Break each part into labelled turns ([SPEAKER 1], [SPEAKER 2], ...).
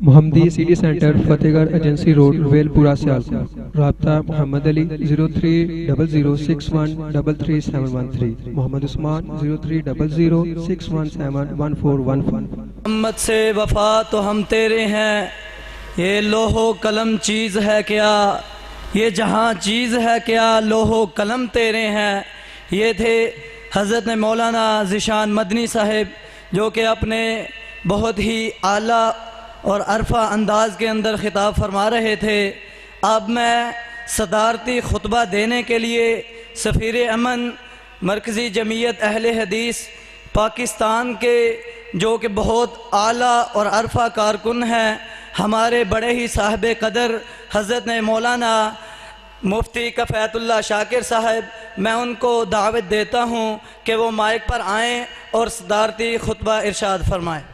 [SPEAKER 1] محمدی city centre فتح گڑھ agency road well پورہ سیالکوٹ۔ رابطہ محمد علی 030061333713، محمد عثمان 030061711415۔
[SPEAKER 2] محمد سے وفا تو ہم تیرے ہیں، یہ لوح و قلم چیز ہے کیا، یہ جہاں چیز ہے کیا، لوح و قلم تیرے ہیں۔ یہ تھے حضرت مولانا ذیشان مدنی صاحب، جو کہ اپنے بہت ہی اعلیٰ اور عرفہ انداز کے اندر خطاب فرما رہے تھے۔ اب میں صدارتی خطبہ دینے کے لیے سفیر امن مرکزی جمعیت اہل حدیث پاکستان کے، جو کہ بہت اعلیٰ اور عرفہ کارکن ہیں، ہمارے بڑے ہی صاحب قدر حضرت مولانا مفتی کفایت اللہ شاکر صاحب، میں ان کو دعوت دیتا ہوں کہ وہ مائک پر آئیں اور صدارتی خطبہ ارشاد فرمائیں۔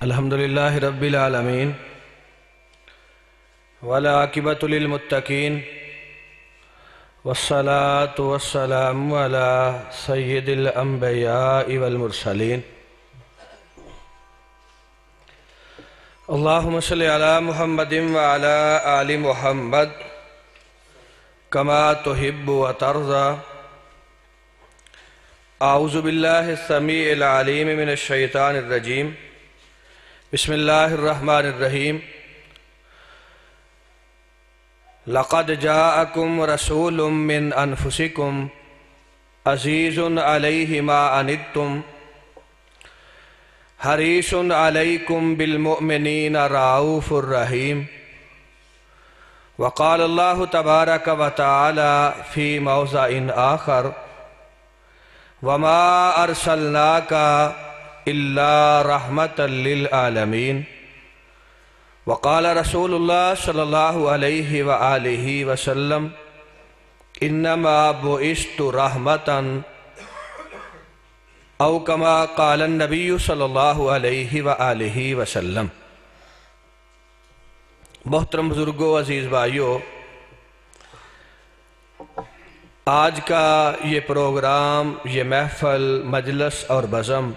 [SPEAKER 3] الحمدللہ رب العالمین والعاقبۃ للمتقین والصلاة والسلام علی سید الانبیاء والمرسلین۔ اللہم صلی علی محمد وعلی آل محمد کما تحب وترضى۔ اعوذ باللہ السمیع العلیم من الشیطان الرجیم، بسم اللہ الرحمن الرحیم۔ لقد جاءکم رسول من انفسکم عزیز علیہ ما عنتم حریص علیکم بالمؤمنین رؤوف الرحیم۔ وقال اللہ تبارک وتعالی فی موضع آخر وَمَا أَرْسَلْنَاكَ إِلَّا رَحْمَةً لِلْعَالَمِينَ۔ وقال رسول اللہ صلی اللہ علیہ وآلہ وسلم انما بعثت رحمة، او کما قال النبی صلی اللہ علیہ وآلہ وسلم۔ محترم بزرگوں، عزیز بھائیوں، آج کا یہ پروگرام، یہ محفل، مجلس اور بزم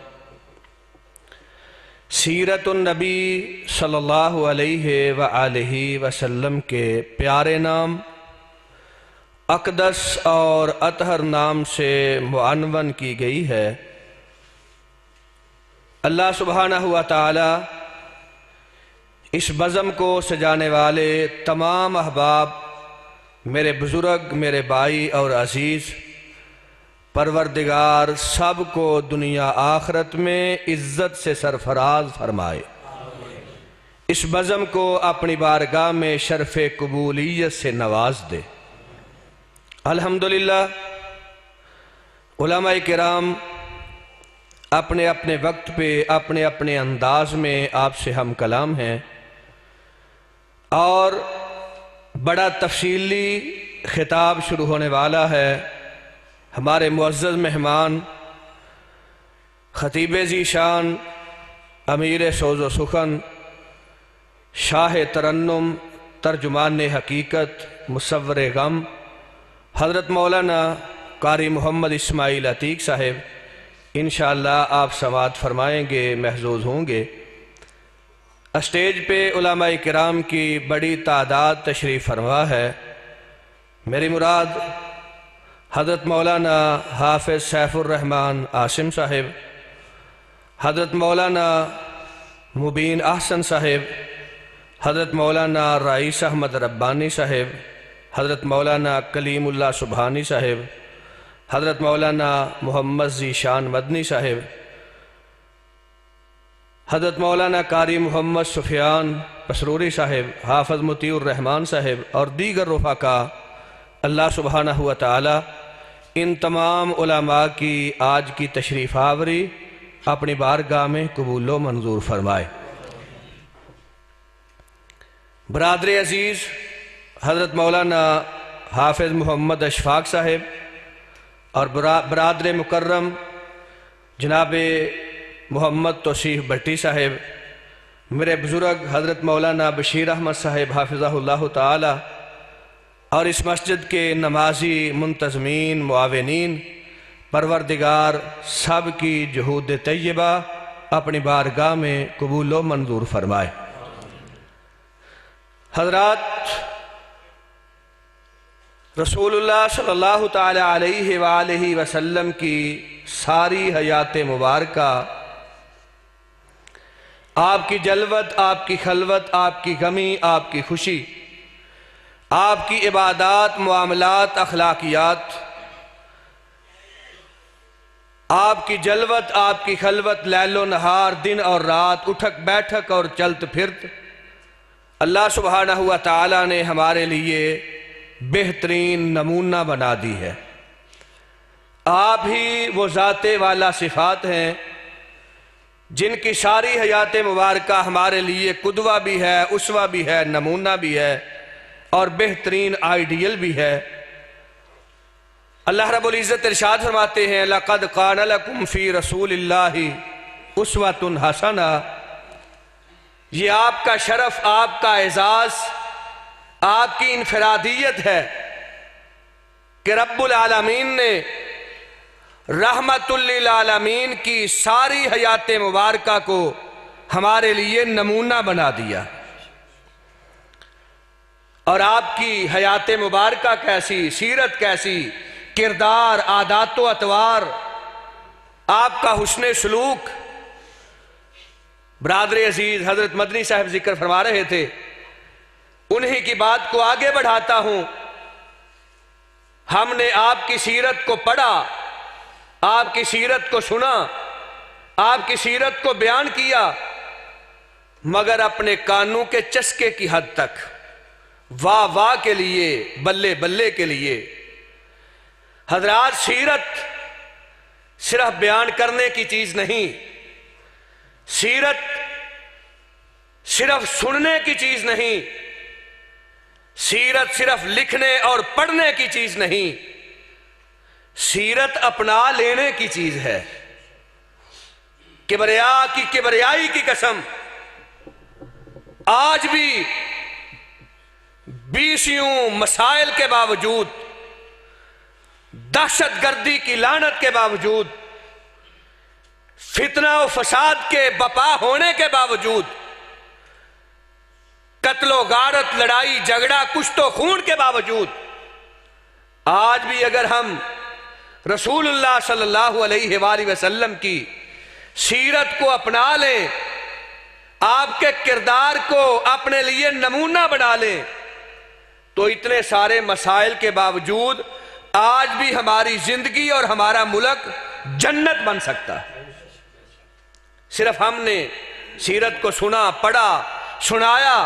[SPEAKER 3] سیرت النبی صلی اللہ علیہ وآلہ وسلم کے پیارے نام، اقدس اور اطہر نام سے معنون کی گئی ہے۔ اللہ سبحانہ و تعالی اس بزم کو سجانے والے تمام احباب، میرے بزرگ، میرے بھائی اور عزیز، پروردگار سب کو دنیا آخرت میں عزت سے سرفراز فرمائے۔ اس بزم کو اپنی بارگاہ میں شرف قبولیت سے نواز دے۔ الحمدللہ علماء کرام اپنے اپنے وقت پہ اپنے اپنے انداز میں آپ سے ہم کلام ہیں، اور بڑا تفصیلی خطاب شروع ہونے والا ہے۔ ہمارے معزز مہمان خطیب ذیشان، امیر سوز و سخن، شاہ ترنم، ترجمان حقیقت، مصور غم، حضرت مولانا قاری محمد اسماعیل عتیق صاحب انشاءاللہ آپ سماعت فرمائیں گے، محظوظ ہوں گے۔ اسٹیج پہ علماء کرام کی بڑی تعداد تشریف فرما ہے۔ میری مراد حضرت مولانا حافظ سیف الرحمن عاصم صاحب، حضرت مولانا مبین احسن صاحب، حضرت مولانا رئیس احمد ربانی صاحب، حضرت مولانا کلیم اللہ سبحانی صاحب، حضرت مولانا محمد ذیشان مدنی صاحب، حضرت مولانا قاری محمد سفیان پسروری صاحب، حافظ مطیع الرحمن صاحب اور دیگر رفقاء۔ اللہ سبحانہ و تعالی ان تمام علماء کی آج کی تشریف آوری اپنی بارگاہ میں قبول و منظور فرمائے۔ برادر عزیز، حضرت مولانا حافظ محمد اشفاق صاحب اور برادر مکرم جناب محمد توصیف بھٹی صاحب، میرے بزرگ حضرت مولانا بشیر احمد صاحب حافظہ اللہ تعالی، اور اس مسجد کے نمازی منتظمین معاونین، پروردگار سب کی جہود طیبہ اپنی بارگاہ میں قبول و منظور فرمائے۔ حضرات، رسول اللہ صلی اللہ تعالی علیہ وآلہ وسلم کی ساری حیات مبارکہ، آپ کی جلوت، آپ کی خلوت، آپ کی غمی، آپ کی خوشی، آپ کی عبادات، معاملات، اخلاقیات، آپ کی جلوت، آپ کی خلوت، لیل و نہار، دن اور رات، اٹھک بیٹھک اور چلت پھرت، اللہ سبحانہ و تعالی نے ہمارے لیے بہترین نمونہ بنا دی ہے۔ آپ ہی وہ ذات والا صفات ہیں جن کی ساری حیات مبارکہ ہمارے لیے قدوہ بھی ہے، اسوہ بھی ہے، نمونہ بھی ہے اور بہترین آئیڈیل بھی ہے۔ اللہ رب العزت ارشاد فرماتے ہیں لَقَدْ قَانَ لَكُمْ فِي رَسُولِ اللَّهِ أُسْوَةٌ حَسَنَةٌ، یہ آپ کا شرف، آپ کا اعزاز، آپ کی انفرادیت ہے کہ رب العالمین نے رحمت للعالمین کی ساری حیات مبارکہ کو ہمارے لیے نمونہ بنا دیا۔ اور آپ کی حیات مبارکہ کیسی، سیرت کیسی، کردار، عادات و اطوار، آپ کا حسن سلوک۔ برادر عزیز حضرت مدنی صاحب ذکر فرما رہے تھے، انہی کی بات کو آگے بڑھاتا ہوں۔ ہم نے آپ کی سیرت کو پڑھا، آپ کی سیرت کو سنا، آپ کی سیرت کو بیان کیا، مگر اپنے کانوں کے چسکے کی حد تک، واہ واہ کے لیے، بلے بلے کے لیے۔ حضرات، سیرت صرف بیان کرنے کی چیز نہیں، سیرت صرف سننے کی چیز نہیں، سیرت صرف لکھنے اور پڑھنے کی چیز نہیں، سیرت اپنا لینے کی چیز ہے۔ کبریائی کی قسم، آج بھی بیسیوں مسائل کے باوجود، دہشت گردی کی لعنت کے باوجود، فتنہ و فساد کے بپا ہونے کے باوجود، قتل و غارت، لڑائی جھگڑا، کشت و خون کے باوجود، آج بھی اگر ہم رسول اللہ صلی اللہ علیہ وآلہ وسلم کی سیرت کو اپنا لیں، آپ کے کردار کو اپنے لیے نمونہ بنا لیں، تو اتنے سارے مسائل کے باوجود آج بھی ہماری زندگی اور ہمارا ملک جنت بن سکتا ہے۔ صرف ہم نے سیرت کو سنا، پڑھا، سنایا،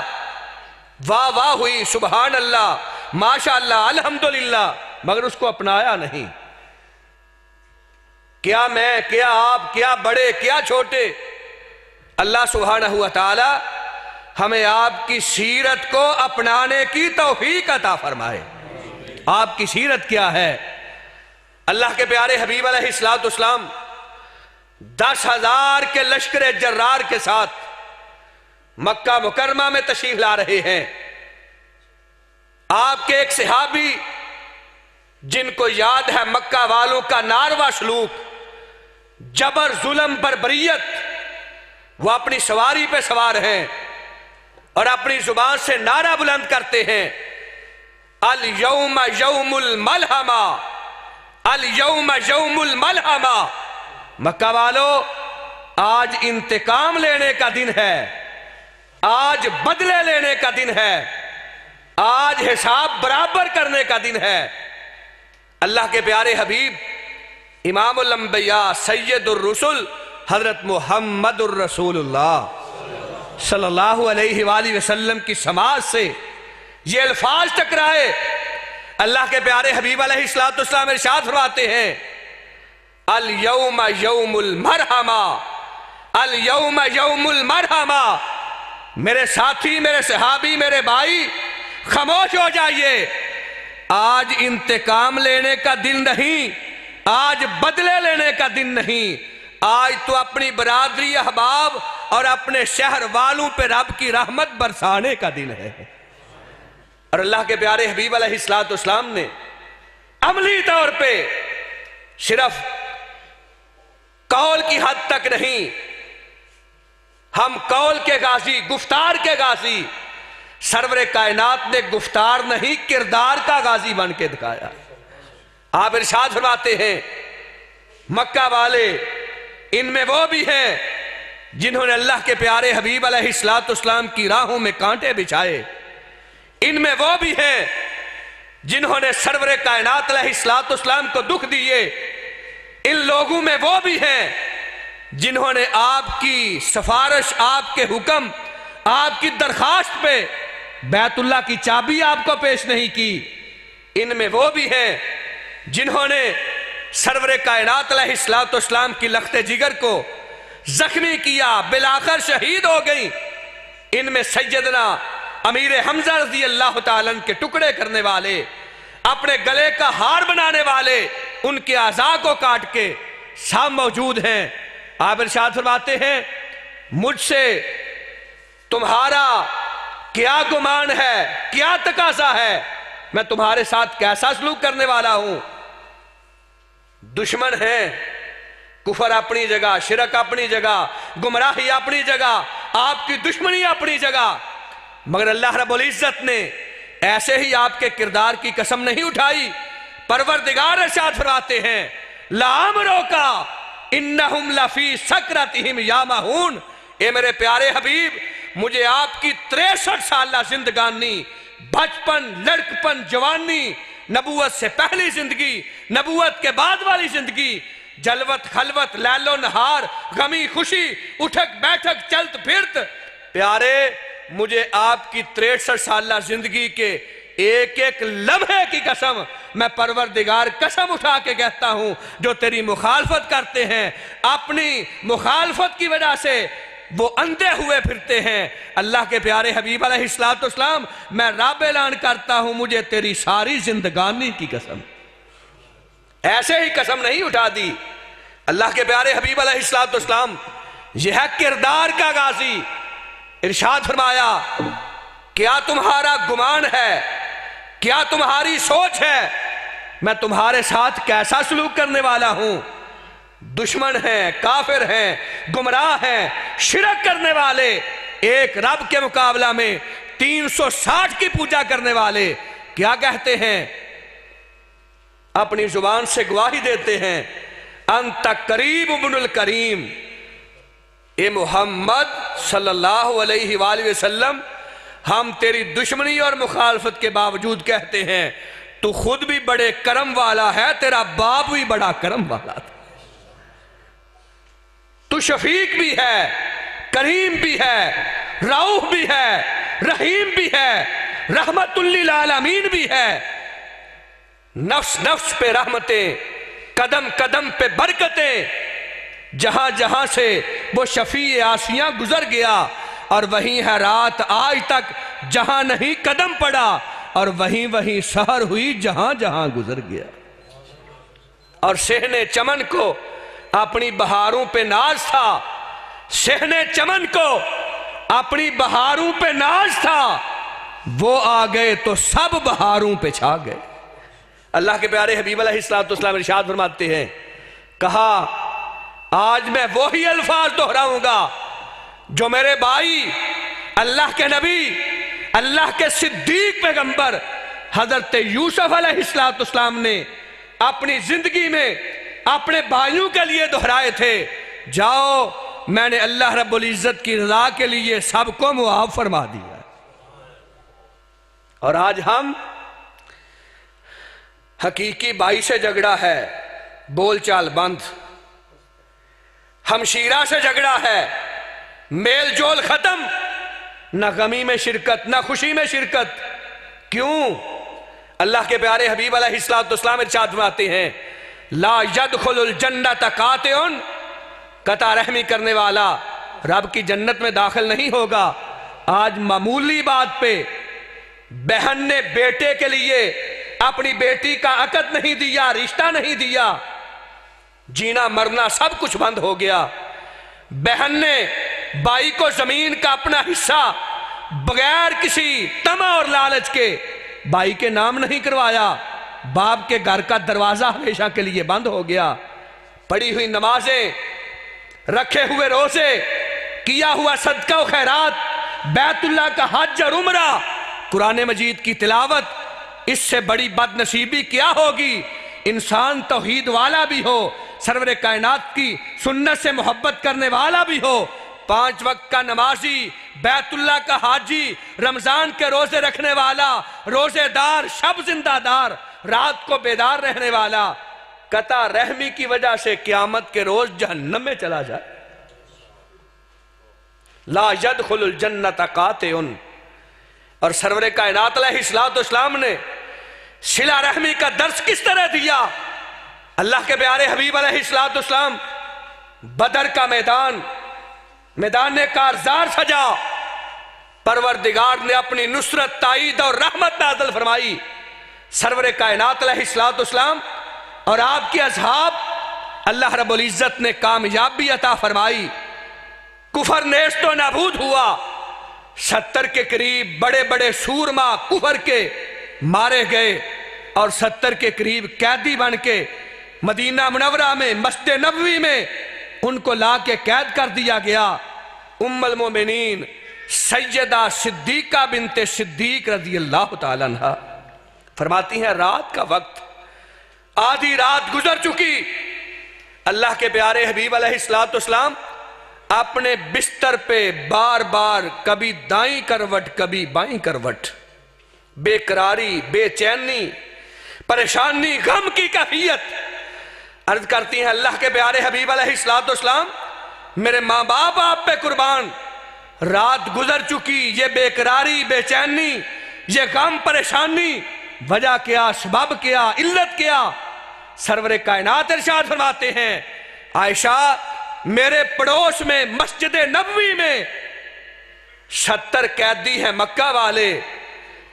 [SPEAKER 3] واہ واہ ہوئی، سبحان اللہ، ماشاءاللہ، الحمدللہ، مگر اس کو اپنایا نہیں۔ کیا میں، کیا آپ، کیا بڑے، کیا چھوٹے، اللہ سبحانہ و تعالی ہمیں آپ کی سیرت کو اپنانے کی توفیق عطا فرمائے۔ آپ کی سیرت کیا ہے؟ اللہ کے پیارے حبیب علیہ السلام 10,000 کے لشکر جرار کے ساتھ مکہ مکرمہ میں تشریف لا رہے ہیں۔ آپ کے ایک صحابی جن کو یاد ہے مکہ والوں کا ناروا سلوک، جبر، ظلم، بربریت، وہ اپنی سواری پہ سوار ہیں اور اپنی زبان سے نعرہ بلند کرتے ہیں، الیوم یوم الملحمہ، الیوم یوم الملحمہ۔ مکہ والو، آج انتقام لینے کا دن ہے، آج بدلے لینے کا دن ہے، آج حساب برابر کرنے کا دن ہے۔ اللہ کے پیارے حبیب امام الانبیاء سید الرسل حضرت محمد الرسول اللہ صلی اللہ علیہ وآلہ وسلم کی سماعت سے یہ الفاظ ٹکرائے۔ اللہ کے پیارے حبیب علیہ السلام ارشاد فرماتے ہیں، الیوم یوم المرحمہ، الیوم یوم المرحمہ۔ میرے ساتھی، میرے صحابی، میرے بھائی، خاموش ہو جائیے۔ آج انتقام لینے کا دن نہیں، آج بدلے لینے کا دن نہیں، آج تو اپنی برادری احباب اور اپنے شہر والوں پہ رب کی رحمت برسانے کا دن ہے۔ اور اللہ کے پیارے حبیب علیہ السلام نے عملی طور پہ صرف قول کی حد تک نہیں، ہم قول کے غازی، گفتار کے غازی، سرور کائنات نے گفتار نہیں کردار کا غازی بن کے دکھایا۔ آپ ارشاد فرماتے ہیں مکہ والے ان میں وہ بھی ہیں جنہوں نے اللہ کے پیارے حبیب علیہ السلام کی راہوں میں کانٹے بچھائے، ان میں وہ بھی ہیں جنہوں نے سرور کائنات علیہ السلام کو دکھ دیے، ان لوگوں میں وہ بھی ہیں جنہوں نے آپ کی سفارش، آپ کے حکم، آپ کی درخواست پہ بیت اللہ کی چابی آپ کو پیش نہیں کی، ان میں وہ بھی ہیں جنہوں نے سرور کائنات علیہ السلام کی لخت جگر کو زخمی کیا، بالآخر شہید ہو گئی، ان میں سیدنا امیر حمزہ رضی اللہ تعالیٰ عنہ کے ٹکڑے کرنے والے، اپنے گلے کا ہار بنانے والے، ان کے اعضاء کو کاٹ کے سب موجود ہیں۔ آپ ارشاد فرماتے ہیں مجھ سے تمہارا کیا گمان ہے، کیا تقاضا ہے، میں تمہارے ساتھ کیسا سلوک کرنے والا ہوں؟ دشمن ہیں، کفر اپنی جگہ، شرک اپنی جگہ، گمراہی اپنی جگہ، آپ کی دشمنی اپنی جگہ، مگر اللہ رب العزت نے ایسے ہی آپ کے کردار کی قسم نہیں اٹھائی۔ پروردگار ارشاد فرماتے ہیں لَعَمْرُكَ إِنَّهُمْ لَفِي سَكْرَتِهِمْ يَعْمَهُونَ، اے میرے پیارے حبیب، مجھے آپ کی 63 سالہ زندگانی، بچپن، لڑکپن، جوانی، نبوت سے پہلی زندگی، نبوت کے بعد والی زندگی، جلوت خلوت، لیل و نہار، غمی خوشی، اٹھک بیٹھک، چلت پھرت، پیارے مجھے آپ کی 63 سالہ زندگی کے ایک ایک لمحے کی قسم میں پروردگار قسم اٹھا کے کہتا ہوں جو تیری مخالفت کرتے ہیں، اپنی مخالفت کی وجہ سے وہ اندھے ہوئے پھرتے ہیں، اللہ کے پیارے حبیب علیہ السلام میں رب اعلان کرتا ہوں مجھے تیری ساری زندگانی کی قسم، ایسے ہی قسم نہیں اٹھا دی۔ اللہ کے پیارے حبیب علیہ السلام یہ ہے کردار کا غازی۔ ارشاد فرمایا کیا تمہارا گمان ہے، کیا تمہاری سوچ ہے میں تمہارے ساتھ کیسا سلوک کرنے والا ہوں؟ دشمن ہیں، کافر ہیں، گمراہ ہیں، شرک کرنے والے، ایک رب کے مقابلہ میں 360 کی پوجا کرنے والے کیا کہتے ہیں؟ اپنی زبان سے گواہی دیتے ہیں انت قریب ابن الکریم، اے محمد صلی اللہ علیہ وآلہ وسلم، ہم تیری دشمنی اور مخالفت کے باوجود کہتے ہیں تو خود بھی بڑے کرم والا ہے، تیرا باپ بھی بڑا کرم والا تھا، تو شفیق بھی ہے، کریم بھی ہے، رؤوف بھی ہے، رحیم بھی ہے، رحمت للعالمین بھی ہے، نفس نفس پہ رحمتیں، قدم قدم پہ برکتیں، جہاں جہاں سے وہ شفیع آسیاں گزر گیا اور وہیں ہے رات آج تک جہاں نہیں قدم پڑا، اور وہیں سحر ہوئی جہاں جہاں گزر گیا۔ اور صحن چمن کو اپنی بہاروں پہ ناز تھا، صحن چمن کو اپنی بہاروں پہ ناز تھا، وہ آ گئے تو سب بہاروں پہ چھا گئے۔ اللہ کے پیارے حبیب علیہ السلام ارشاد فرماتے ہیں کہا آج میں وہی الفاظ دہراؤں گا جو میرے بھائی، اللہ کے نبی، اللہ کے صدیق پیغمبر حضرت یوسف علیہ السلام نے اپنی زندگی میں اپنے بھائیوں کے لیے دہرائے تھے، جاؤ میں نے اللہ رب العزت کی رضا کے لیے سب کو معاف فرما دیا۔ اور آج ہم حقیقی بھائی سے جھگڑا ہے، بول چال بند، ہمشیرہ سے جھگڑا ہے، میل جول ختم، نہ غمی میں شرکت نہ خوشی میں شرکت۔ کیوں؟ اللہ کے پیارے حبیب علیہ السلام ارشاد فرماتے ہیں لا يدخل الجنت قاطع، قطع رحمی کرنے والا رب کی جنت میں داخل نہیں ہوگا۔ آج معمولی بات پہ بہن نے بیٹے کے لیے اپنی بیٹی کا عقد نہیں دیا، رشتہ نہیں دیا، جینا مرنا سب کچھ بند ہو گیا۔ بہن نے بھائی کو زمین کا اپنا حصہ بغیر کسی طمع اور لالچ کے بھائی کے نام نہیں کروایا، باپ کے گھر کا دروازہ ہمیشہ کے لیے بند ہو گیا۔ پڑھی ہوئی نمازیں، رکھے ہوئے روزے، کیا ہوا صدقہ و خیرات، بیت اللہ کا حج اور عمرہ، قرآن مجید کی تلاوت، اس سے بڑی بد نصیبی کیا ہوگی؟ انسان توحید والا بھی ہو، سرور کائنات کی سنت سے محبت کرنے والا بھی ہو، 5 وقت کا نمازی، بیت اللہ کا حاجی، رمضان کے روزے رکھنے والا، روزے دار، شب زندہ دار، رات کو بیدار رہنے والا، قطع رحمی کی وجہ سے قیامت کے روز جہنم میں چلا جائے۔ لا يدخل الجنت قاطع۔ اور سرور کائنات علیہ السلام نے صلہ رحمی کا درس کس طرح دیا؟ اللہ کے پیارے حبیب علیہ السلام بدر کا میدان کارزار سجا، پروردگار نے اپنی نصرت، تائید اور رحمت نازل فرمائی۔ سرور کائنات علیہ السلام اور آپ کے اصحاب، اللہ رب العزت نے کامیابی عطا فرمائی، کفر نیست و نابود ہوا۔ 70 کے قریب بڑے بڑے سورما کفر کے مارے گئے، اور 70 کے قریب قیدی بن کے مدینہ منورہ میں مسجد نبوی میں ان کو لا کے قید کر دیا گیا۔ ام المومنین سیدہ صدیقہ بنت صدیق رضی اللہ تعالیٰ عنہ فرماتی ہیں، رات کا وقت، آدھی رات گزر چکی، اللہ کے پیارے حبیب علیہ السلام اپنے بستر پہ بار بار کبھی دائیں کروٹ کبھی بائیں کروٹ، بے قراری، بے چینی، پریشانی، غم کی کیفیت، عرض کرتی ہیں اللہ کے پیارے حبیب علیہ السلام، میرے ماں باپ آپ پہ قربان، رات گزر چکی، یہ بے قراری، بے چینی، یہ غم، پریشانی، وجہ کیا، سبب کیا، علت کیا؟ سرور کائنات ارشاد فرماتے ہیں، عائشہ میرے پڑوس میں مسجد نبوی میں 70 قیدی ہیں مکہ والے،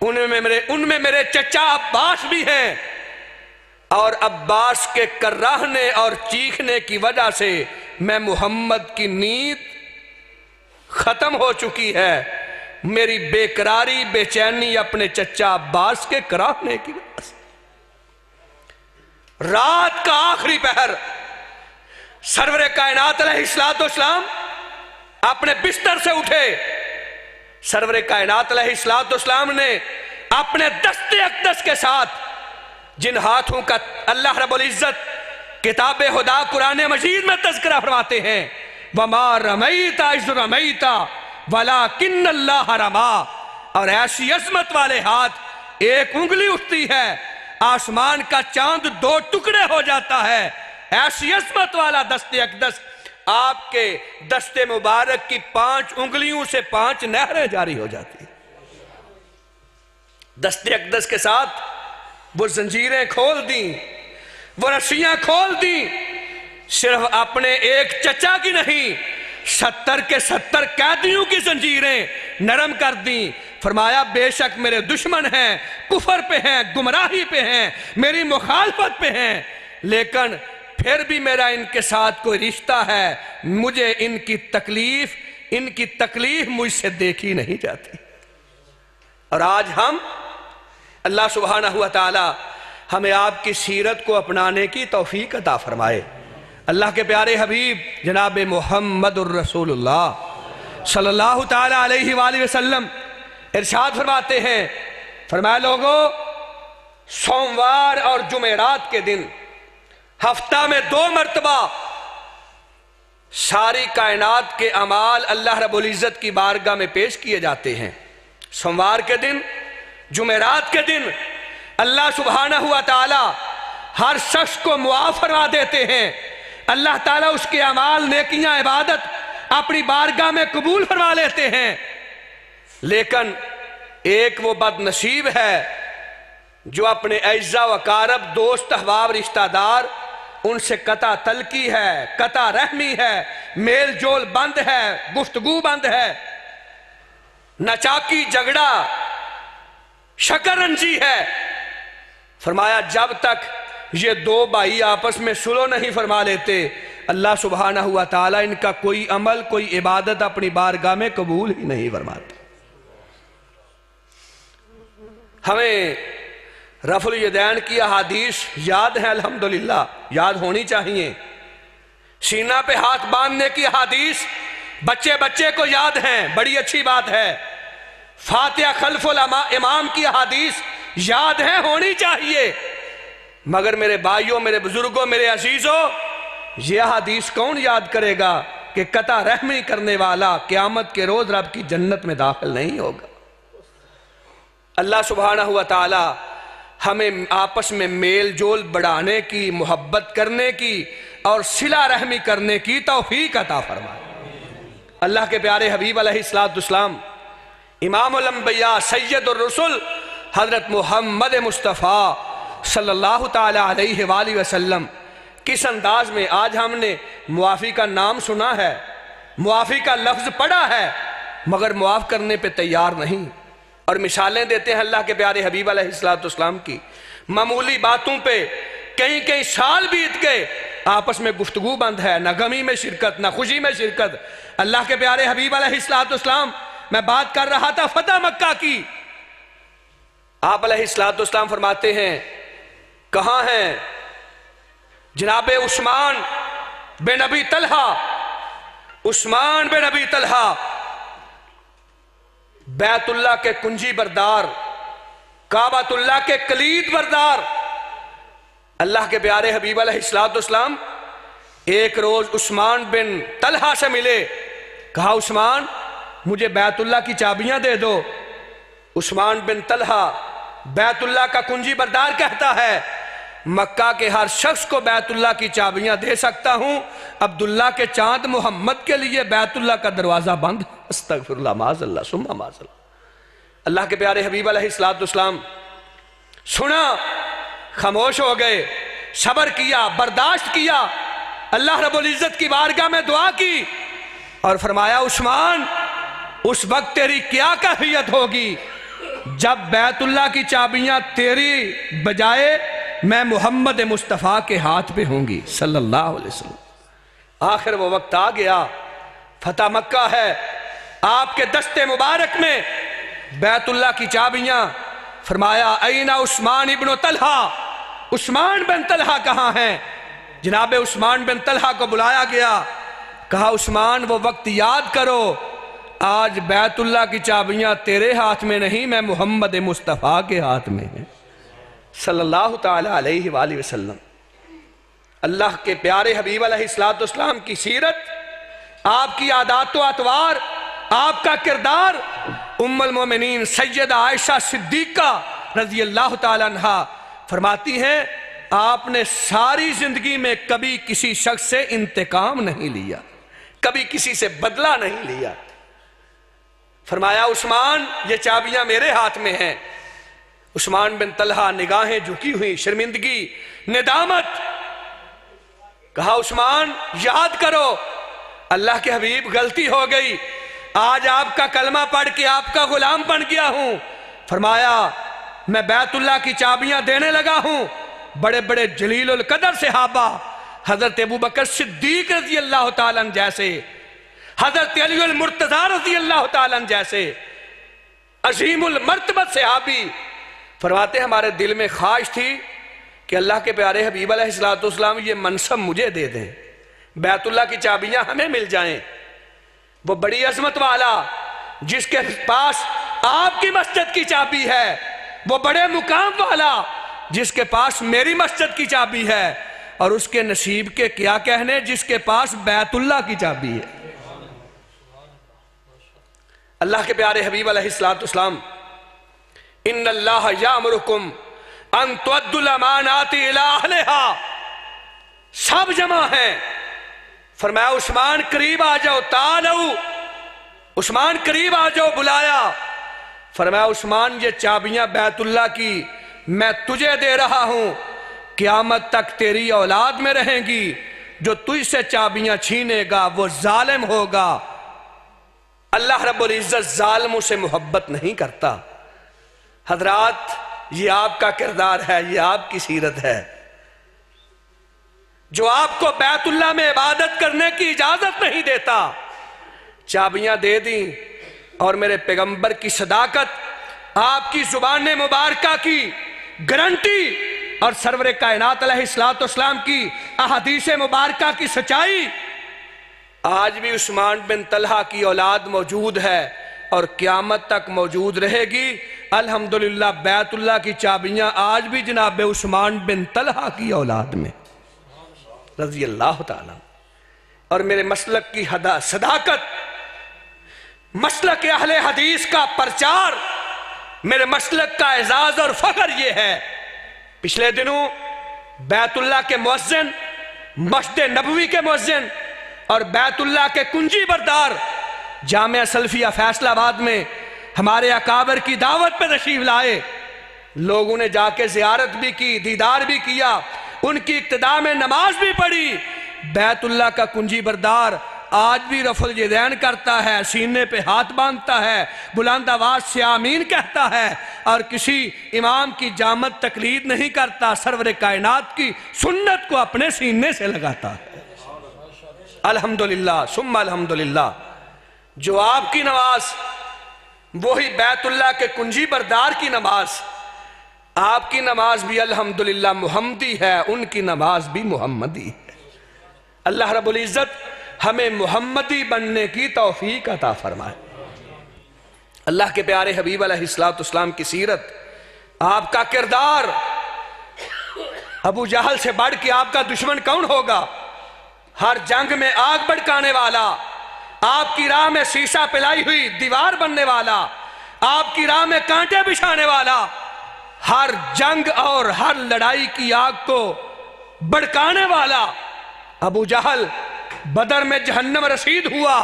[SPEAKER 3] ان میں میرے چچا عباس بھی ہیں، اور عباس کے کراہنے اور چیخنے کی وجہ سے میں محمد کی نیند ختم ہو چکی ہے، میری بے قراری، بے چینی اپنے چچا عباس کے کراہنے کی وجہ سے۔ رات کا آخری پہر، سرور کائنات علیہ السلام اپنے بستر سے اٹھے، سرور کائنات علیہ السلام نے اپنے دست اقدس کے ساتھ، جن ہاتھوں کا اللہ رب العزت کتاب خدا قرآن مجید میں تذکرہ فرماتے ہیں، وَمَا رَمَيْتَ إِذْ رَمَيْتَ وَلَكِنَّ اللَّهَ رَمَا، اور ایسی عظمت والے ہاتھ، ایک انگلی اٹھتی ہے، آسمان کا چاند 2 ٹکڑے ہو جاتا ہے، ایسی عظمت والا دست اقدس، آپ کے دست مبارک کی 5 انگلیوں سے 5 نہریں جاری ہو جاتی ہیں۔ دست اقدس کے ساتھ وہ زنجیریں کھول دیں، وہ رسیاں کھول دیں، صرف اپنے ایک چچا کی نہیں، 70 کے 70 قیدیوں کی زنجیریں نرم کر دیں۔ فرمایا بے شک میرے دشمن ہیں، کفر پہ ہیں، گمراہی پہ ہیں، میری مخالفت پہ ہیں، لیکن پھر بھی میرا ان کے ساتھ کوئی رشتہ ہے، مجھے ان کی تکلیف مجھ سے دیکھی نہیں جاتی۔ اور آج ہم، اللہ سبحانہ و تعالی ہمیں آپ کی سیرت کو اپنانے کی توفیق عطا فرمائے۔ اللہ کے پیارے حبیب جناب محمد الرسول اللہ صلی اللہ تعالی علیہ وآلہ وسلم ارشاد فرماتے ہیں، فرمایا لوگوں، سوموار اور جمعرات کے دن ہفتہ میں 2 مرتبہ ساری کائنات کے اعمال اللہ رب العزت کی بارگاہ میں پیش کیے جاتے ہیں۔ سوموار کے دن، جمعرات کے دن اللہ سبحانہ و تعالی ہر شخص کو معاف فرما دیتے ہیں، اللہ تعالیٰ اس کے اعمال، نیکیاں، عبادت اپنی بارگاہ میں قبول فرما لیتے ہیں۔ لیکن ایک وہ بد نصیب ہے جو اپنے اعزا و اقارب، دوست احباب، رشتہ دار، ان سے قطع تلقی ہے، قطع رحمی ہے، میل جول بند ہے، گفتگو بند ہے، نچاکی، جھگڑا، شکر رنجی ہے۔ فرمایا جب تک یہ دو بھائی آپس میں صلح نہیں فرما لیتے اللہ سبحانہ ہوا تعالیٰ ان کا کوئی عمل کوئی عبادت اپنی بارگاہ میں قبول ہی نہیں فرماتے۔ ہمیں رفع الیدین کی احادیث یاد ہیں، الحمدللہ یاد ہونی چاہیے۔ سینہ پہ ہاتھ باندھنے کی احادیث بچے بچے کو یاد ہیں، بڑی اچھی بات ہے۔ فاتحہ خلف الامام کی احادیث یاد ہیں، ہونی چاہیے۔ مگر میرے بھائیوں، میرے بزرگوں، میرے عزیزوں، یہ احادیث کون یاد کرے گا کہ قطع رحمی کرنے والا قیامت کے روز رب کی جنت میں داخل نہیں ہوگا۔ اللہ سبحانہ ہوا تعالی ہمیں آپس میں میل جول بڑھانے کی، محبت کرنے کی اور صلہ رحمی کرنے کی توفیق عطا فرمائے۔ اللہ کے پیارے حبیب علیہ السلام امام الانبیاء سید الرسل حضرت محمد مصطفیٰ صلی اللہ تعالی علیہ وآلہ وسلم کس انداز میں، آج ہم نے معافی کا نام سنا ہے، معافی کا لفظ پڑھا ہے، مگر معاف کرنے پہ تیار نہیں، اور مثالیں دیتے ہیں اللہ کے پیارے حبیب علیہ السلام کی۔ معمولی باتوں پہ کئی سال بیت گئے، آپس میں گفتگو بند ہے، نہ غمی میں شرکت نہ خوشی میں شرکت۔ اللہ کے پیارے حبیب علیہ السلام، میں بات کر رہا تھا فتح مکہ کی، آپ علیہ السلام فرماتے ہیں کہاں ہیں جناب عثمان بن ابی طلحہ؟ عثمان بن ابی طلحہ بیت اللہ کے کنجی بردار، کعبۃ اللہ کے کلید بردار۔ اللہ کے پیارے حبیب علیہ السلام ایک روز عثمان بن طلحہ سے ملے، کہا عثمان مجھے بیت اللہ کی چابیاں دے دو۔ عثمان بن طلحہ بیت اللہ کا کنجی بردار کہتا ہے مکہ کے ہر شخص کو بیت اللہ کی چابیاں دے سکتا ہوں، عبداللہ کے چاند محمد کے لیے بیت اللہ کا دروازہ بند۔ استغفر اللہ، معاذ اللہ ثم معاذ اللہ۔ اللہ کے پیارے حبیب علیہ السلام سنا، خاموش ہو گئے، صبر کیا، برداشت کیا، اللہ رب العزت کی بارگاہ میں دعا کی اور فرمایا عثمان اس وقت تیری کیا کیفیت ہوگی جب بیت اللہ کی چابیاں تیری بجائے میں محمد مصطفیٰ کے ہاتھ پہ ہوں گی صلی اللہ علیہ وسلم۔ آخر وہ وقت آ گیا، فتح مکہ ہے، آپ کے دست مبارک میں بیت اللہ کی چابیاں۔ فرمایا این عثمان ابن طلحہ، عثمان بن طلحہ کہاں ہیں؟ جناب عثمان بن طلحہ کو بلایا گیا، کہا عثمان وہ وقت یاد کرو، آج بیت اللہ کی چابیاں تیرے ہاتھ میں نہیں، میں محمد مصطفیٰ کے ہاتھ میں ہیں صلی اللہ تعالی علیہ وآلہ وسلم۔ اللہ کے پیارے حبیب علیہ السلام کی سیرت، آپ کی عادات و اطوار، آپ کا کردار، ام المومنین سیدہ عائشہ صدیقہ رضی اللہ تعالی عنہ فرماتی ہیں آپ نے ساری زندگی میں کبھی کسی شخص سے انتقام نہیں لیا، کبھی کسی سے بدلہ نہیں لیا۔ فرمایا عثمان یہ چابیاں میرے ہاتھ میں ہیں۔ عثمان بن طلحہ نگاہیں جھکی ہوئی، شرمندگی، ندامت۔ کہا عثمان یاد کرو اللہ کے حبیب غلطی ہو گئی، آج آپ کا کلمہ پڑھ کے آپ کا غلام بن گیا ہوں۔ فرمایا میں بیت اللہ کی چابیاں دینے لگا ہوں، بڑے بڑے جلیل القدر صحابہ، حضرت ابوبکر صدیق رضی اللہ تعالیٰ عنہ جیسے، حضرت علی المرتضیٰ رضی اللہ تعالیٰ عنہ جیسے عظیم المرتبت صحابی، فرماتے ہمارے دل میں خواہش تھی کہ اللہ کے پیارے حبیب علیہ السلام یہ منصب مجھے دے دیں، بیت اللہ کی چابیاں ہمیں مل جائیں۔ وہ بڑی عظمت والا جس کے پاس آپ کی مسجد کی چابی ہے، وہ بڑے مقام والا جس کے پاس میری مسجد کی چابی ہے، اور اس کے نصیب کے کیا کہنے جس کے پاس بیت اللہ کی چابی ہے۔ اللہ کے پیارے حبیب علیہ السلام ان اللہ یامرکم ان تؤدوا الامانات الی اہلہا، سب جمع ہیں۔ فرمایا عثمان قریب آ جاؤ، تعالوا، عثمان قریب آ جاؤ، بلایا۔ فرمایا عثمان یہ چابیاں بیت اللہ کی میں تجھے دے رہا ہوں، قیامت تک تیری اولاد میں رہیں گی، جو تجھ سے چابیاں چھینے گا وہ ظالم ہوگا۔ اللہ رب العزت ظالموں سے محبت نہیں کرتا۔ حضرات یہ آپ کا کردار ہے، یہ آپ کی سیرت ہے، جو آپ کو بیت اللہ میں عبادت کرنے کی اجازت نہیں دیتا، چابیاں دے دیں اور میرے پیغمبر کی صداقت، آپ کی زبان مبارکہ کی گارنٹی اور سرور کائنات علیہ السلام کی احادیث مبارکہ کی سچائی، آج بھی عثمان بن طلحہ کی اولاد موجود ہے اور قیامت تک موجود رہے گی۔ الحمدللہ بیت اللہ کی چابیاں آج بھی جناب عثمان بن طلحہ کی اولاد میں رضی اللہ تعالیٰ۔ اور میرے مسلک کی صداقت، مسلک اہل حدیث کا پرچار، میرے مسلک کا اعزاز اور فخر یہ ہے، پچھلے دنوں بیت اللہ کے مؤذن، مسجد نبوی کے مؤذن اور بیت اللہ کے کنجی بردار جامعہ سلفیہ فیصل آباد میں ہمارے اکابر کی دعوت پہ تشریف لائے، لوگوں نے جا کے زیارت بھی کی، دیدار بھی کیا، ان کی اقتداء میں نماز بھی پڑھی۔ بیت اللہ کا کنجی بردار آج بھی رفع الیدین کرتا ہے، سینے پہ ہاتھ باندھتا ہے، بلند آواز سے آمین کہتا ہے اور کسی امام کی جامد تقلید نہیں کرتا، سرور کائنات کی سنت کو اپنے سینے سے لگاتا ہے۔ الحمدللہ ثم الحمدللہ، جو آپ کی نماز وہی بیت اللہ کے کنجی بردار کی نماز، آپ کی نماز بھی الحمدللہ محمدی ہے، ان کی نماز بھی محمدی ہے۔ اللہ رب العزت ہمیں محمدی بننے کی توفیق عطا فرمائے۔ اللہ کے پیارے حبیب علیہ السلام کی سیرت، آپ کا کردار، ابو جہل سے بڑھ کے آپ کا دشمن کون ہوگا؟ ہر جنگ میں آگ بھڑکانے والا، آپ کی راہ میں سیسہ پلائی ہوئی دیوار بننے والا، آپ کی راہ میں کانٹے بچھانے والا، ہر جنگ اور ہر لڑائی کی آگ کو بھڑکانے والا ابو جہل بدر میں جہنم رسید ہوا،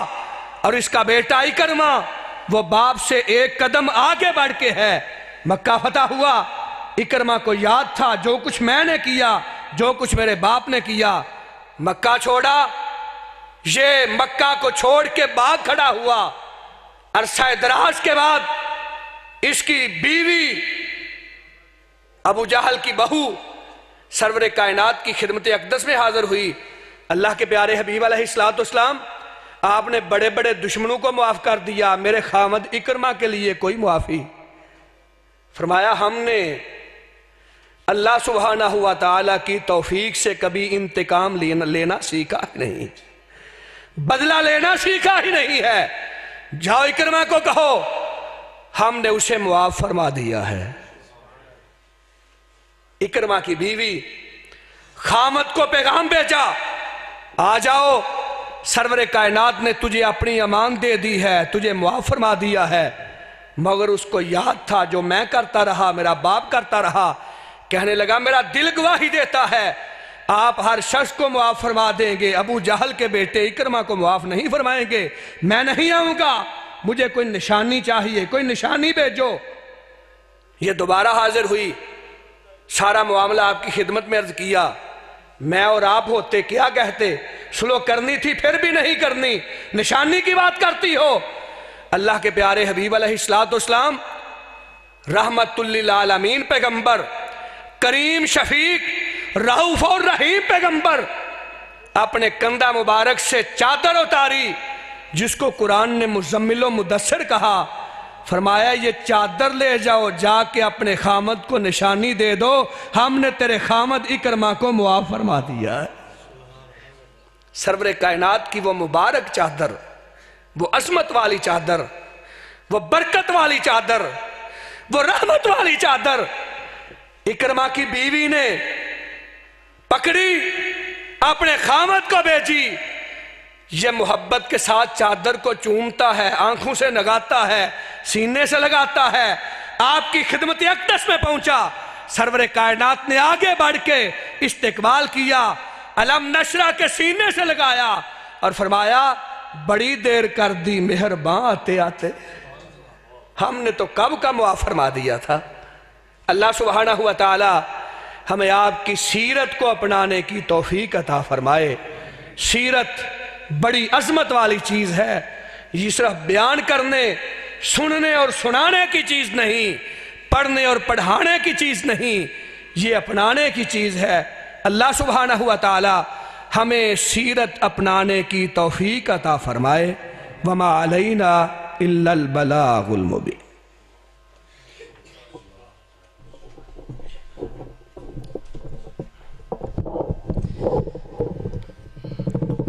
[SPEAKER 3] اور اس کا بیٹا اکرمہ وہ باپ سے ایک قدم آگے بڑھ کے ہے، مکہ فتح ہوا، اکرمہ کو یاد تھا جو کچھ میں نے کیا، جو کچھ میرے باپ نے کیا، مکہ چھوڑا، یہ مکہ کو چھوڑ کے باغ کھڑا ہوا، عرصہ دراز کے بعد اس کی بیوی ابو جہل کی بہو سرور کائنات کی خدمت اقدس میں حاضر ہوئی۔ اللہ کے پیارے حبیب علیہ السلام، آپ نے بڑے بڑے دشمنوں کو معاف کر دیا، میرے خامد اکرمہ کے لیے کوئی معافی؟ فرمایا ہم نے اللہ سبحانہ و تعالیٰ کی توفیق سے کبھی انتقام لینا سیکھا ہی نہیں، بدلہ لینا سیکھا ہی نہیں ہے، جاؤ اکرمہ کو کہو ہم نے اسے معاف فرما دیا ہے۔ اکرمہ کی بیوی خامد کو پیغام بھیجا، آ جاؤ، سرور کائنات نے تجھے اپنی امان دے دی ہے، تجھے معاف فرما دیا ہے، مگر اس کو یاد تھا جو میں کرتا رہا، میرا باپ کرتا رہا، کہنے لگا میرا دل گواہی دیتا ہے آپ ہر شخص کو معاف فرما دیں گے، ابو جہل کے بیٹے اکرمہ کو معاف نہیں فرمائیں گے، میں نہیں آؤں گا، مجھے کوئی نشانی چاہیے، کوئی نشانی بھیجو۔ یہ دوبارہ حاضر ہوئی، سارا معاملہ آپ کی خدمت میں عرض کیا، میں اور آپ ہوتے کیا کہتے؟ سلو کرنی تھی پھر بھی نہیں کرنی، نشانی کی بات کرتی ہو۔ اللہ کے پیارے حبیب علیہ السلام، رحمت للعالمین پیغمبر، کریم شفیق رؤوف اور رحیم پیغمبر، اپنے کندھا مبارک سے چادر اتاری جس کو قرآن نے مزمل و مدثر کہا، فرمایا یہ چادر لے جاؤ، جا کے اپنے خامد کو نشانی دے دو، ہم نے تیرے خامد اکرمہ کو معاف فرما دیا ہے۔ سرور کائنات کی وہ مبارک چادر، وہ عظمت والی چادر، وہ برکت والی چادر، وہ رحمت والی چادر اکرمہ کی بیوی نے پکڑی، اپنے خامد کو بھیجی، یہ محبت کے ساتھ چادر کو چومتا ہے، آنکھوں سے نگاتا ہے، سینے سے لگاتا ہے، آپ کی خدمت اقدس میں پہنچا، سرور کائنات نے آگے بڑھ کے استقبال کیا، علم نشرہ کے سینے سے لگایا اور فرمایا بڑی دیر کر دی مہرباں آتے آتے، ہم نے تو کب کا معاف فرما دیا تھا۔ اللہ سبحانہ و تعالی ہمیں آپ کی سیرت کو اپنانے کی توفیق عطا فرمائے۔ سیرت بڑی عظمت والی چیز ہے، یہ صرف بیان کرنے، سننے اور سنانے کی چیز نہیں، پڑھنے اور پڑھانے کی چیز نہیں، یہ اپنانے کی چیز ہے۔ اللہ سبحانہ و تعالی ہمیں سیرت اپنانے کی توفیق عطا فرمائے۔ وما علینا الا البلاغ المبین۔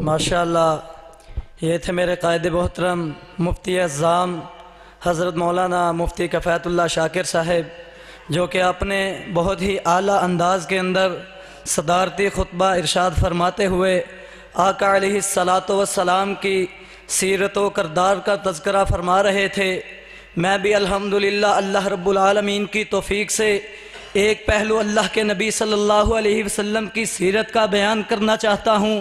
[SPEAKER 2] ماشاءاللہ، یہ تھے میرے قائد محترم مفتی اعظم حضرت مولانا مفتی کفایت اللہ شاکر صاحب، جو کہ اپنے بہت ہی اعلیٰ انداز کے اندر صدارتی خطبہ ارشاد فرماتے ہوئے آقا علیہ السلام کی سیرت و کردار کا تذکرہ فرما رہے تھے۔ میں بھی الحمدللہ اللہ رب العالمین کی توفیق سے ایک پہلو اللہ کے نبی صلی اللہ علیہ وسلم کی سیرت کا بیان کرنا چاہتا ہوں،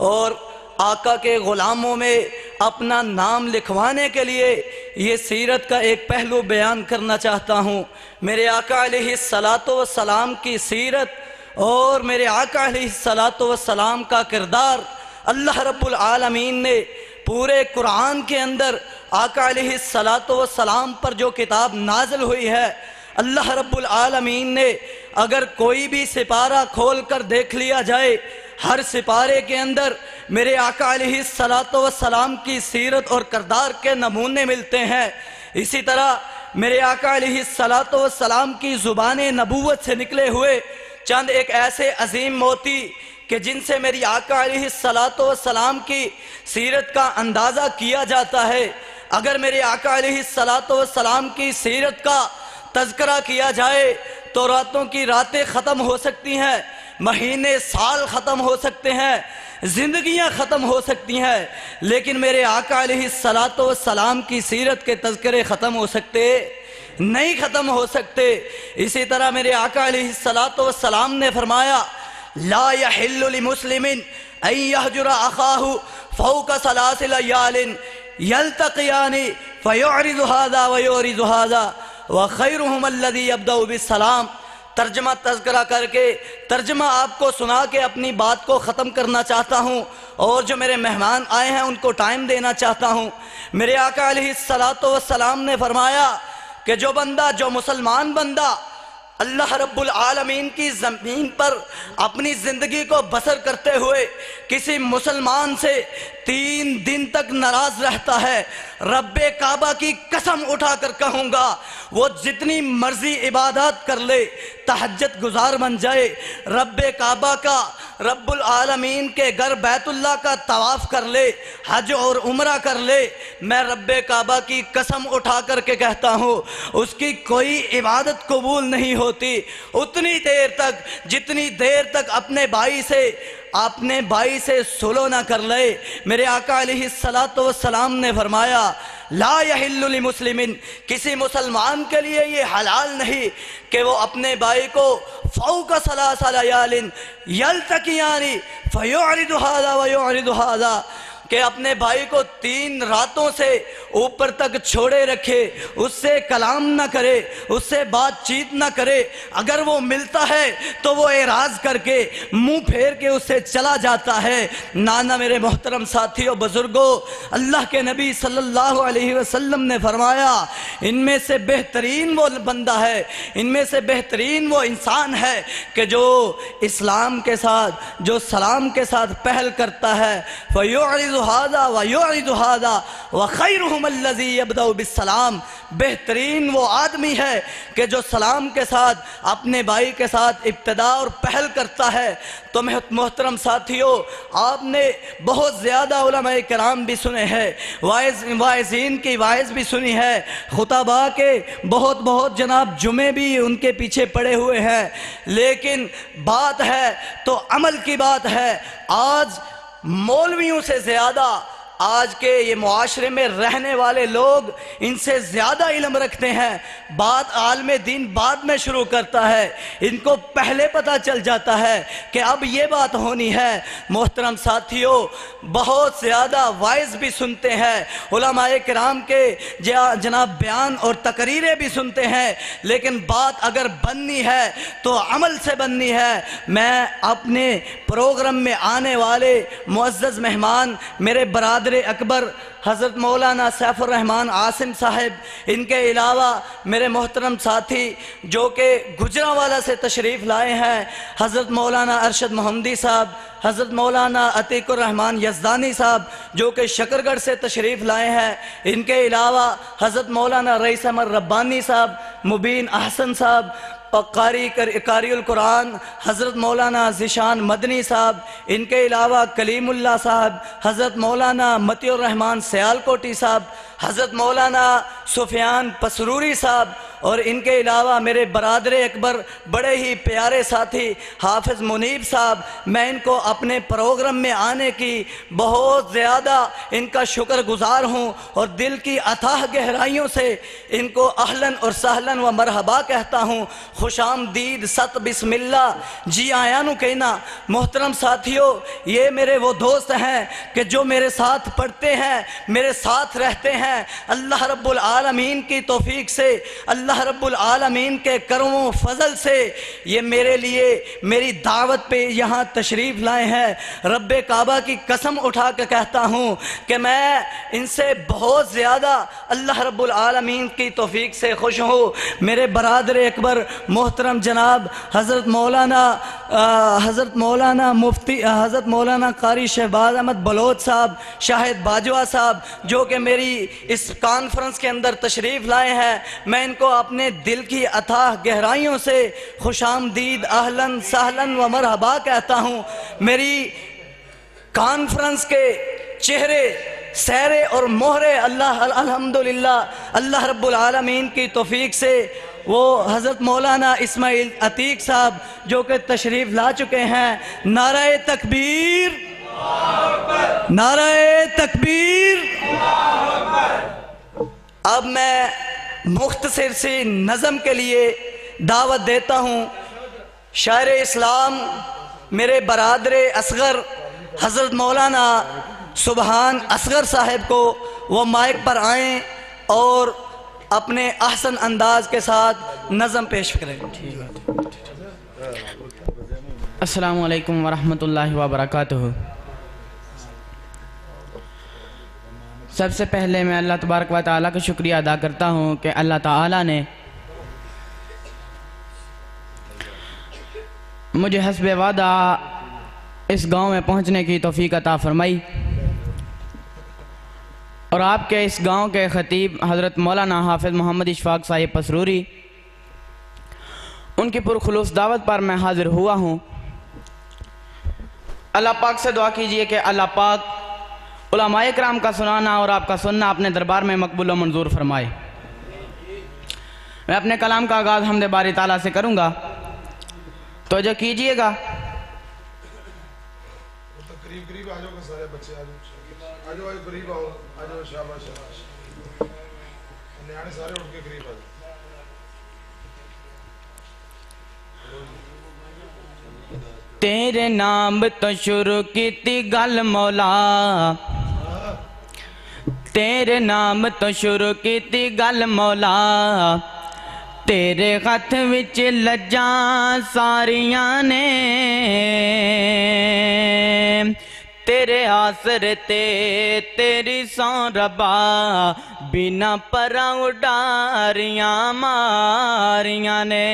[SPEAKER 2] اور آقا کے غلاموں میں اپنا نام لکھوانے کے لیے یہ سیرت کا ایک پہلو بیان کرنا چاہتا ہوں۔ میرے آقا علیہ السلام کی سیرت اور میرے آقا علیہ السلام کا کردار اللہ رب العالمین نے پورے قرآن کے اندر آقا علیہ السلام پر جو کتاب نازل ہوئی ہے، اللہ رب العالمین نے اگر کوئی بھی سپارہ کھول کر دیکھ لیا جائے، ہر سپارے کے اندر میرے آقا علیہ السلام کی سیرت اور کردار کے نمونے ملتے ہیں۔ اسی طرح میرے آقا علیہ السلام کی زبان نبوت سے نکلے ہوئے چند ایک ایسے عظیم موتی کہ جن سے میری آقا علیہ السلام کی سیرت کا اندازہ کیا جاتا ہے۔ اگر میرے آقا علیہ السلام کی سیرت کا تذکرہ کیا جائے تو راتوں کی راتیں ختم ہو سکتی ہیں، مہینے سال ختم ہو سکتے ہیں، زندگیاں ختم ہو سکتی ہیں، لیکن میرے آقا علیہ السلام کی سیرت کے تذکرے ختم ہو سکتے نہیں، ختم ہو سکتے۔ اسی طرح میرے آقا علیہ السلام نے فرمایا لا يحل لمسلم ان يهجر اخاه فوق 3 ليال يلتقيان فيعرض هذا ويعرض هذا وخيرهم الذي يبدأ بالسلام۔ ترجمہ تذکرہ کر کے ترجمہ آپ کو سنا کے اپنی بات کو ختم کرنا چاہتا ہوں، اور جو میرے مہمان آئے ہیں ان کو ٹائم دینا چاہتا ہوں۔ میرے آقا علیہ السلام نے فرمایا کہ جو مسلمان بندہ اللہ رب العالمین کی زمین پر اپنی زندگی کو بسر کرتے ہوئے کسی مسلمان سے 3 دن تک ناراض رہتا ہے، رب کعبہ کی قسم اٹھا کر کہوں گا وہ جتنی مرضی عبادات کر لے، تہجد گزار بن جائے، رب کعبہ کا، رب العالمین کے گھر بیت اللہ کا طواف کر لے، حج اور عمرہ کر لے، میں رب کعبہ کی قسم اٹھا کر کے کہتا ہوں اس کی کوئی عبادت قبول نہیں ہوتی اتنی دیر تک جتنی دیر تک اپنے بھائی سے صلح نہ کر لے۔ میرے آقا علیہ السلام نے فرمایا لا یحل لمسلم، کسی مسلمان کے لیے یہ حلال نہیں کہ وہ اپنے بھائی کو فوق 3 لیال یلتقیان فیعرض هذا ویعرض هذا، کہ اپنے بھائی کو 3 راتوں سے اوپر تک چھوڑے رکھے، اس سے کلام نہ کرے، اس سے بات چیت نہ کرے، اگر وہ ملتا ہے تو وہ اعراض کر کے منہ پھیر کے اس سے چلا جاتا ہے۔ نانا میرے محترم ساتھیوں بزرگوں، اللہ کے نبی صلی اللہ علیہ وسلم نے فرمایا ان میں سے بہترین وہ بندہ ہے، ان میں سے بہترین وہ انسان ہے کہ جو اسلام کے ساتھ، جو سلام کے ساتھ پہل کرتا ہے۔ فَيُعْرِضُ هَذَا وَيُعْرِضُ هَذَا وَخَيْرُهُمَ الَّذِي يَبْدَأُ بِالسَّلَامِ، بہترین وہ آدمی ہے کہ جو سلام کے ساتھ اپنے بھائی کے ساتھ ابتدا اور پہل کرتا ہے۔ تو محترم ساتھیوں، آپ نے بہت زیادہ علماء کرام بھی سنے ہیں، واعظین کی واعظ بھی سنی ہے، خطباء کے بہت جناب جمعے بھی ان کے پیچھے پڑے ہوئے ہیں، لیکن بات ہے تو عمل کی بات ہے۔ آج مولویوں سے زیادہ آج کے یہ معاشرے میں رہنے والے لوگ ان سے زیادہ علم رکھتے ہیں، بات عالم دین بعد میں شروع کرتا ہے، ان کو پہلے پتہ چل جاتا ہے کہ اب یہ بات ہونی ہے۔ محترم ساتھیوں، بہت زیادہ وائز بھی سنتے ہیں، علماء کرام کے جناب بیان اور تقریریں بھی سنتے ہیں، لیکن بات اگر بننی ہے تو عمل سے بننی ہے۔ میں اپنے پروگرام میں آنے والے معزز مہمان، میرے برادر برادر اکبر حضرت مولانا سیف الرحمان عاصم صاحب، ان کے علاوہ میرے محترم ساتھی جو کہ گجرانوالہ سے تشریف لائے ہیں، حضرت مولانا ارشد محمدی صاحب، حضرت مولانا عتیق الرحمان یزدانی صاحب جو کہ شکرگڑھ سے تشریف لائے ہیں، ان کے علاوہ حضرت مولانا رئیس احمد ربانی صاحب، مبین احسن صاحب، قاری القرآن حضرت مولانا ذیشان مدنی صاحب، ان کے علاوہ کلیم اللہ صاحب، حضرت مولانا متی الرحمان سیالکوٹی صاحب، حضرت مولانا سفیان پسروری صاحب، اور ان کے علاوہ میرے برادر اکبر بڑے ہی پیارے ساتھی حافظ منیب صاحب، میں ان کو اپنے پروگرام میں آنے کی بہت زیادہ ان کا شکر گزار ہوں اور دل کی اتھاہ گہرائیوں سے ان کو اہلاً اور سہلاً و مرحبا کہتا ہوں۔ خوش آمدید، ست بسم اللہ، جی آیا نو کہنا۔ محترم ساتھیوں، یہ میرے وہ دوست ہیں کہ جو میرے ساتھ پڑھتے ہیں، میرے ساتھ رہتے ہیں۔ اللہ رب العالمین کی توفیق سے، اللہ رب العالمین کے کرم و فضل سے یہ میرے لیے میری دعوت پہ یہاں تشریف لائے ہیں۔ رب کعبہ کی قسم اٹھا کے کہتا ہوں کہ میں ان سے بہت زیادہ اللہ رب العالمین کی توفیق سے خوش ہوں۔ میرے برادر اکبر محترم جناب حضرت مولانا قاری شہباز احمد بلوچ صاحب، شاہد باجوہ صاحب جو کہ میری اس کانفرنس کے اندر تشریف لائے ہیں، میں ان کو اپنے دل کی اتھاہ گہرائیوں سے خوش آمدید، اہلاً سہلاً و مرحبا کہتا ہوں۔ میری کانفرنس کے چہرے سہرے اور مہرے الحمدللہ اللہ رب العالمین کی توفیق سے وہ حضرت مولانا اسماعیل عتیق صاحب جو کہ تشریف لا چکے ہیں۔ نعرہ تکبیر، نعرہ تکبیر۔ اب میں مختصر سی نظم کے لیے دعوت دیتا ہوں شاعر اسلام میرے برادر اصغر حضرت مولانا سبحان اصغر صاحب کو، وہ مائک پر آئیں اور اپنے احسن انداز کے ساتھ نظم پیش کریں۔
[SPEAKER 4] السلام علیکم ورحمۃ اللہ وبرکاتہ۔ سب سے پہلے میں اللہ تبارک و تعالیٰ کا شکریہ ادا کرتا ہوں کہ اللہ تعالیٰ نے مجھے حسب وعدہ اس گاؤں میں پہنچنے کی توفیق عطا فرمائی، اور آپ کے اس گاؤں کے خطیب حضرت مولانا حافظ محمد اشفاق صاحب پسروری، ان کی پرخلوص دعوت پر میں حاضر ہوا ہوں۔ اللہ پاک سے دعا کیجئے کہ اللہ پاک علماء کرام کا سنانا اور آپ کا سننا اپنے دربار میں مقبول و منظور فرمائے۔ میں اپنے کلام کا آغاز حمد باری تعالیٰ سے کروں گا، توجہ کیجئے گا۔
[SPEAKER 5] قریب آ جاؤ، سارے بچے آ جاؤ، قریب آؤ، شاباش شاباش، نیانے سارے اٹھ کے قریب آ جاؤ۔
[SPEAKER 4] تیرے نام تو شروع کیتی گل مولا، تیرے نام تو شروع کیتی گل مولا، تیرے ہاتھ وچ لجاں ساریاں نے، تیرے آسرے تے تیری سوں ربا، بنا پراں اڈاریاں ماریاں نے،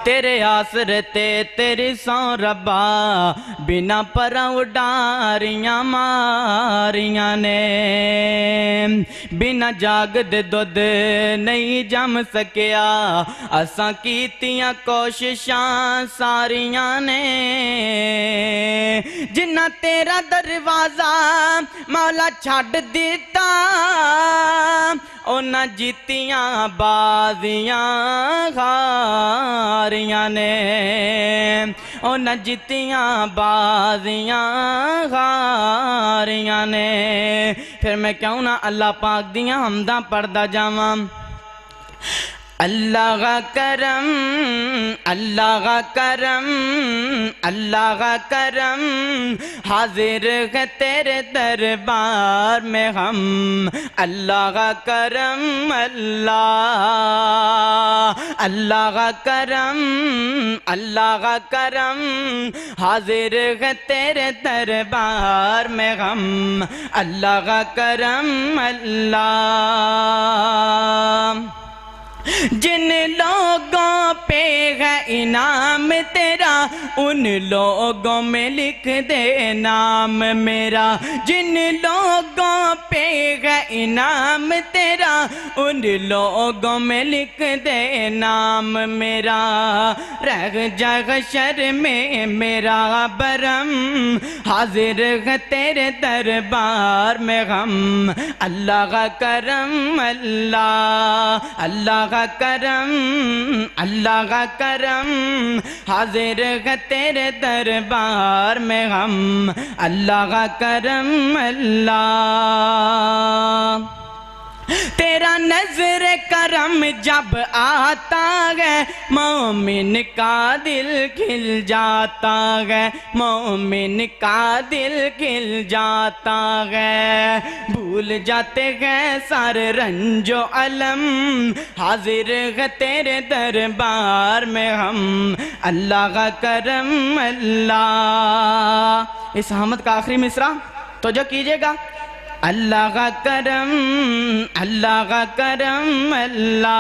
[SPEAKER 4] تیرے آسرے تے تیری سوں ربا، بنا پراں اڈاریاں ماریاں نے، بنا جاگ دے دودھ نہیں جم سکیا، اساں کیتیاں کوششاں ساریاں نے، جنہ تیرا دروازہ مولا چھڈ دیتا، انہاں جیتیاں بازیاں ہاریاں نے، انہاں جیتیاں بازیاں ہاریاں نے۔ پھر میں کیوں نہ اللہ پاک دیاں حمداں پڑھدا جاواں۔ اللہ کا کرم، اللہ کا کرم، اللہ کا کرم، حاضر ہے تیرے دربار میں ہم، اللہ کا کرم، اللہ کا کرم، اللہ کا کرم، حاضر ہے تیرے دربار میں ہم، اللہ کا کرم، اللہ۔ جن لوگوں پہ ہے انعام تیرا ان لوگوں میں لکھ دے نام میرا، جن لوگوں پہ ہے انعام تیرا ان لوگوں میں لکھ دے نام میرا، رہ جائے حشر میں میرا برم، حاضر ہے تیرے دربار میں ہم، اللہ کا کرم، اللہ کا کرم، اللہ کا کرم، حاضر ہے تیرے دربار میں ہم، اللہ کا کرم، اللہ۔ تیرا نظر کرم جب آتا ہے مومن کا دل کھل جاتا ہے، مومن کا دل کھل جاتا ہے، بھول جاتے ہیں سارے رنج و علم، حاضر ہے تیرے دربار میں ہم، اللہ کا کرم، اللہ۔ اس حمد کا آخری مصرع توجہ کیجئے گا، اللہ کا کرم، اللہ کا کرم، اللہ۔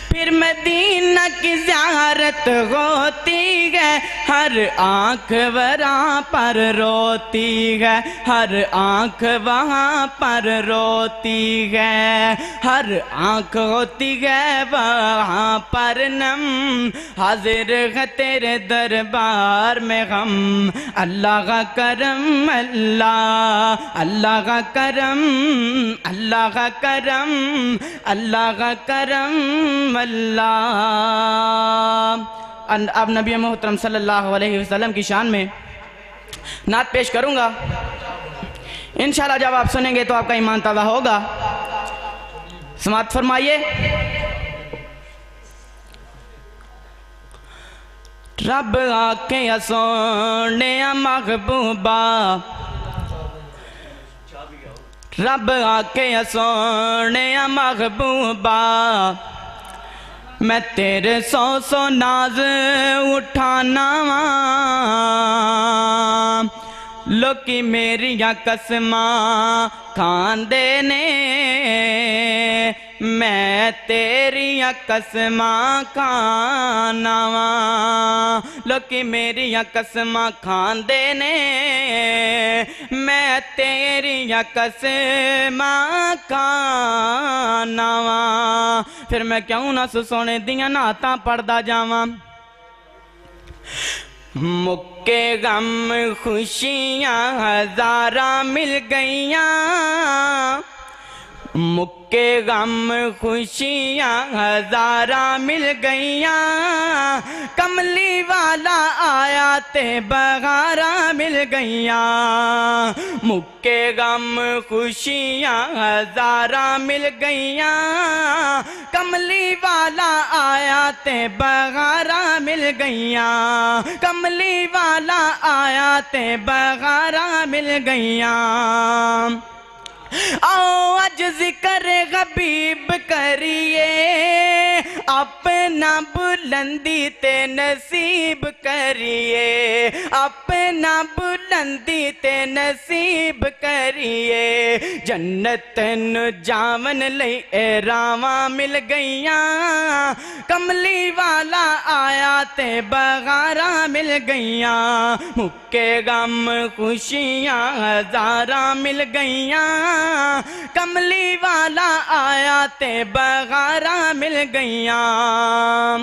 [SPEAKER 4] پھر مدینہ کی زیارت ہوتی ہے، ہر آنکھ وہاں پر روتی ہے، ہر آنکھ وہاں پر روتی ہے، ہر آنکھ ہوتی ہے وہاں پر نم، حاضر ہے تیرے دربار میں ہم، اللہ کا کرم، اللہ کا کرم، اللہ کا کرم، اللہ کا کرم، اللہ۔ اب نبی محترم صلی اللہ علیہ وسلم کی شان میں نعت پیش کروں گا، انشاءاللہ جب آپ سنیں گے تو آپ کا ایمان تازہ ہوگا، سماعت فرمائیے۔ رب آنکھیں سونے محبوبہ، رب آنکھیں سونے محبوبہ، میں تیرے سو ناز اٹھانا لوکی میری قسماں کھاندے نے، میں تیری قسماں کھانا لوکی میری قسماں کھاندے نے، میں تیری قسماں کھانا، پھر میں کیوں نہ سونے دیاں نعتاں پڑھدا جاواں۔ مکے غم خوشیاں ہزاراں مل گئیاں، مکے غم خوشیاں ہزاراں مل گئیاں، کملی والا آیا تے بہاراں مل گئیاں، مکے غم خوشیاں ہزاراں مل گئیاں، کملی والا آیا تے بہاراں مل گئیاں، کملی والا آیا تے بہاراں مل گئیاں۔ آؤ اج ذکر حبیب کریے، اپنا بلندی تے نصیب کریے، اپنا بلندی تے نصیب کریے، جنت نو جاون لئی راواں مل گئیاں، کملی والا آیا تے بہاراں مل گئیاں، مکے غم خوشیاں ہزاراں مل گئیاں، کملی والا آیا تے بہاراں مل گئیاں۔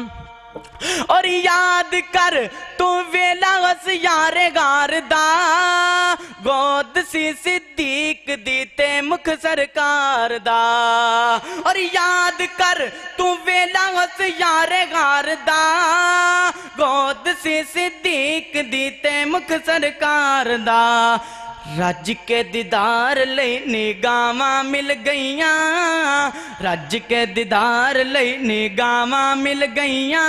[SPEAKER 4] اور یاد کر تو ویلا اس یار غار دا، گود سی صدیق دی تے مکھ سرکار دا، اور یاد کر تو ویلا اس یار غار دا، گود سی صدیق دی تے مکھ سرکار دا، رج کے دیدار لئی نگاواں مل گئیاں رج کے دیدار لئی نگاواں مل گئیاں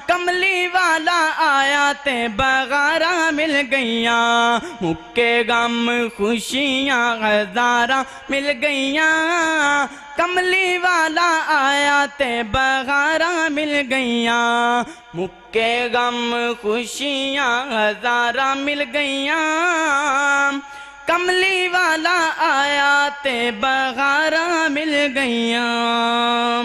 [SPEAKER 4] کملی والا آیا تے بغاراں مل گئیاں مکے غم خوشیاں ہزاراں مل گئیاں کملی والا آیا تے بغاراں مل گئیاں مکے غم خوشیاں ہزاراں مل گئیاں کملی والا آیا تے بغاراں مل گئیاں